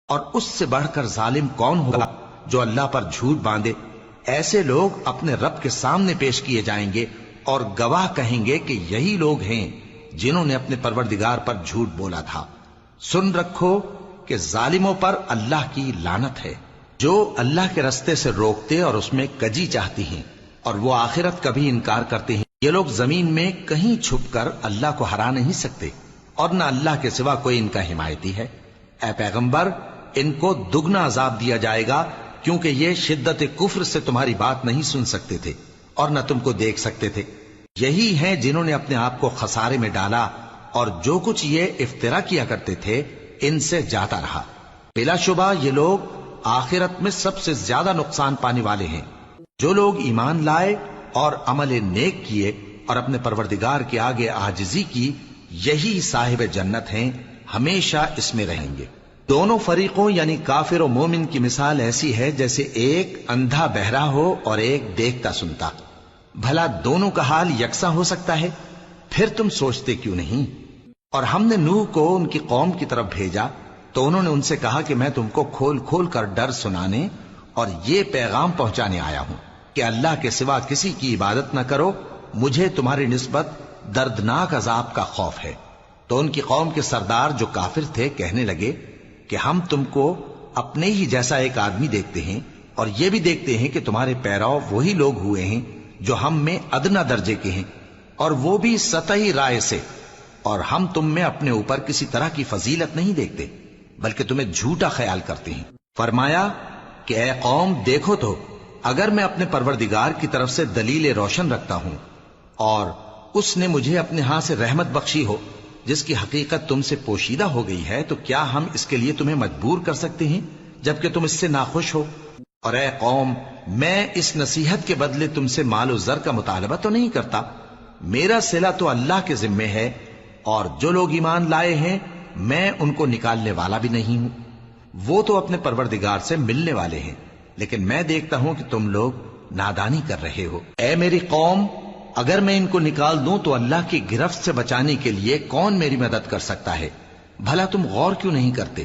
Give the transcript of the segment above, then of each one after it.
اور اس سے بڑھ کر ظالم کون ہوگا جو اللہ پر جھوٹ باندھے؟ ایسے لوگ اپنے رب کے سامنے پیش کیے جائیں گے اور گواہ کہیں گے کہ یہی لوگ ہیں جنہوں نے اپنے پروردگار پر جھوٹ بولا تھا۔ سن رکھو کہ ظالموں پر اللہ کی لعنت ہے، جو اللہ کے رستے سے روکتے اور اس میں کجی چاہتی ہیں، اور وہ آخرت کا بھی انکار کرتے ہیں۔ یہ لوگ زمین میں کہیں چھپ کر اللہ کو ہرا نہیں سکتے، اور نہ اللہ کے سوا کوئی ان کا حمایتی ہے۔ اے پیغمبر، ان کو دگنا عذاب دیا جائے گا، کیونکہ یہ شدت کفر سے تمہاری بات نہیں سن سکتے تھے اور نہ تم کو دیکھ سکتے تھے۔ یہی ہیں جنہوں نے اپنے آپ کو خسارے میں ڈالا، اور جو کچھ یہ افترا کیا کرتے تھے ان سے جاتا رہا۔ بلا شبہ یہ لوگ آخرت میں سب سے زیادہ نقصان پانے والے ہیں۔ جو لوگ ایمان لائے اور عمل نیک کیے اور اپنے پروردگار کے آگے عاجزی کی، یہی صاحب جنت ہیں، ہمیشہ اس میں رہیں گے۔ دونوں فریقوں یعنی کافر و مومن کی مثال ایسی ہے جیسے ایک اندھا بہرا ہو اور ایک دیکھتا سنتا۔ بھلا دونوں کا حال یکساں ہو سکتا ہے؟ پھر تم سوچتے کیوں نہیں؟ اور ہم نے نوح کو ان کی قوم کی طرف بھیجا تو انہوں نے ان سے کہا کہ میں تم کو کھول کھول کر ڈر سنانے اور یہ پیغام پہنچانے آیا ہوں کہ اللہ کے سوا کسی کی عبادت نہ کرو، مجھے تمہاری نسبت دردناک عذاب کا خوف ہے۔ تو ان کی قوم کے سردار جو کافر تھے کہنے لگے کہ ہم تم کو اپنے ہی جیسا ایک آدمی دیکھتے ہیں، اور یہ بھی دیکھتے ہیں کہ تمہارے پیرو وہی لوگ ہوئے ہیں جو ہم میں ادنا درجے کے ہیں، اور وہ بھی سطحی رائے سے، اور ہم تم میں اپنے اوپر کسی طرح کی فضیلت نہیں دیکھتے بلکہ تمہیں جھوٹا خیال کرتے ہیں۔ فرمایا کہ اے قوم، دیکھو تو اگر میں اپنے پروردگار کی طرف سے دلیل روشن رکھتا ہوں اور اس نے مجھے اپنے ہاں سے رحمت بخشی ہو جس کی حقیقت تم سے پوشیدہ ہو گئی ہے، تو کیا ہم اس کے لیے تمہیں مجبور کر سکتے ہیں جبکہ تم اس سے ناخوش ہو؟ اور اے قوم، میں اس نصیحت کے بدلے تم سے مال و زر کا مطالبہ تو نہیں کرتا، میرا صلہ تو اللہ کے ذمے ہے، اور جو لوگ ایمان لائے ہیں میں ان کو نکالنے والا بھی نہیں ہوں، وہ تو اپنے پروردگار سے ملنے والے ہیں، لیکن میں دیکھتا ہوں کہ تم لوگ نادانی کر رہے ہو۔ اے میری قوم، اگر میں ان کو نکال دوں تو اللہ کی گرفت سے بچانے کے لیے کون میری مدد کر سکتا ہے؟ بھلا تم غور کیوں نہیں کرتے؟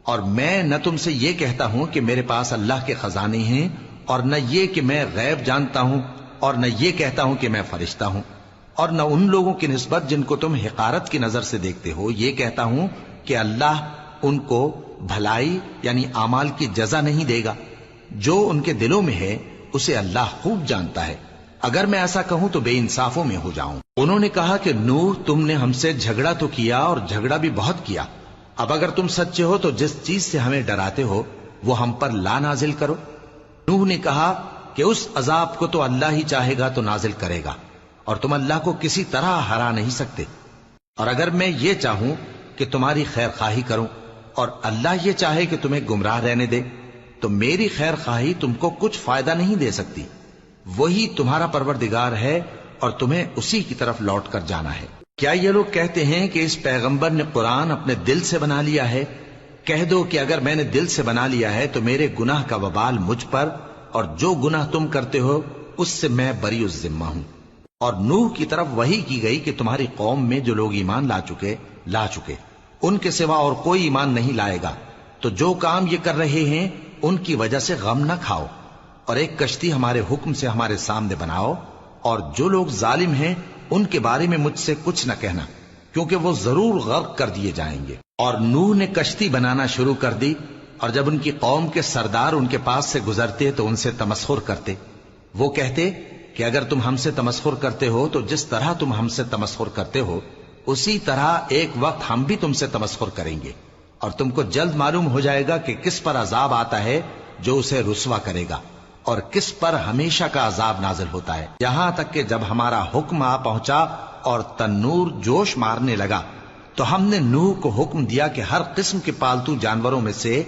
اور میں نہ تم سے یہ کہتا ہوں کہ میرے پاس اللہ کے خزانے ہیں، اور نہ یہ کہ میں غیب جانتا ہوں، اور نہ یہ کہتا ہوں کہ میں فرشتہ ہوں، اور نہ ان لوگوں کی نسبت جن کو تم حقارت کی نظر سے دیکھتے ہو یہ کہتا ہوں کہ اللہ ان کو بھلائی یعنی اعمال کی جزا نہیں دے گا۔ جو ان کے دلوں میں ہے اسے اللہ خوب جانتا ہے۔ اگر میں ایسا کہوں تو بے انصافوں میں ہو جاؤں۔ انہوں نے کہا کہ نوح، تم نے ہم سے جھگڑا تو کیا اور جھگڑا بھی بہت کیا، اب اگر تم سچے ہو تو جس چیز سے ہمیں ڈراتے ہو وہ ہم پر لا نازل کرو۔ نوح نے کہا کہ اس عذاب کو تو اللہ ہی چاہے گا تو نازل کرے گا، اور تم اللہ کو کسی طرح ہرا نہیں سکتے۔ اور اگر میں یہ چاہوں کہ تمہاری خیر خواہی کروں اور اللہ یہ چاہے کہ تمہیں گمراہ رہنے دے تو میری خیر خواہی تم کو کچھ فائدہ نہیں دے سکتی۔ وہی تمہارا پروردگار ہے اور تمہیں اسی کی طرف لوٹ کر جانا ہے۔ کیا یہ لوگ کہتے ہیں کہ اس پیغمبر نے قرآن اپنے دل سے بنا لیا ہے؟ کہہ دو کہ اگر میں نے دل سے بنا لیا ہے تو میرے گناہ کا وبال مجھ پر، اور جو گناہ تم کرتے ہو اس سے میں بری الذمہ ہوں۔ اور نوح کی طرف وحی کی گئی کہ تمہاری قوم میں جو لوگ ایمان لا چکے ان کے سوا اور کوئی ایمان نہیں لائے گا، تو جو کام یہ کر رہے ہیں ان کی وجہ سے غم نہ کھاؤ، اور ایک کشتی ہمارے حکم سے ہمارے سامنے بناؤ، اور جو لوگ ظالم ہیں ان کے بارے میں مجھ سے کچھ نہ کہنا، کیونکہ وہ ضرور غرق کر دیے جائیں گے۔ اور نوح نے کشتی بنانا شروع کر دی، اور جب ان کی قوم کے سردار ان کے پاس سے گزرتے تو ان سے تمسخر کرتے۔ وہ کہتے کہ اگر تم ہم سے تمسخر کرتے ہو تو جس طرح تم ہم سے تمسخر کرتے ہو اسی طرح ایک وقت ہم بھی تم سے تمسخر کریں گے، اور تم کو جلد معلوم ہو جائے گا کہ کس پر عذاب آتا ہے جو اسے رسوا کرے گا، اور کس پر ہمیشہ کا عذاب نازل ہوتا ہے۔ یہاں تک کہ جب ہمارا حکم آ پہنچا اور تنور جوش مارنے لگا تو ہم نے نوح کو حکم دیا کہ ہر قسم کے پالتو جانوروں میں سے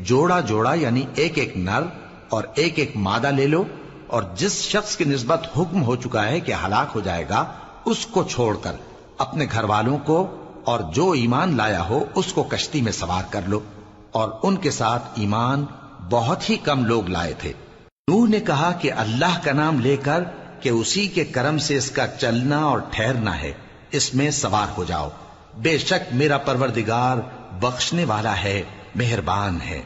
جوڑا جوڑا یعنی ایک ایک نر اور ایک ایک مادہ لے لو، اور جس شخص کی نسبت حکم ہو چکا ہے کہ ہلاک ہو جائے گا اس کو چھوڑ کر اپنے گھر والوں کو اور جو ایمان لایا ہو اس کو کشتی میں سوار کر لو، اور ان کے ساتھ ایمان بہت ہی کم لوگ لائے تھے۔ نوح نے کہا کہ اللہ کا نام لے کر کہ اسی کے کرم سے اس کا چلنا اور ٹھہرنا ہے، اس میں سوار ہو جاؤ، بے شک میرا پروردگار بخشنے والا ہے مہربان ہے۔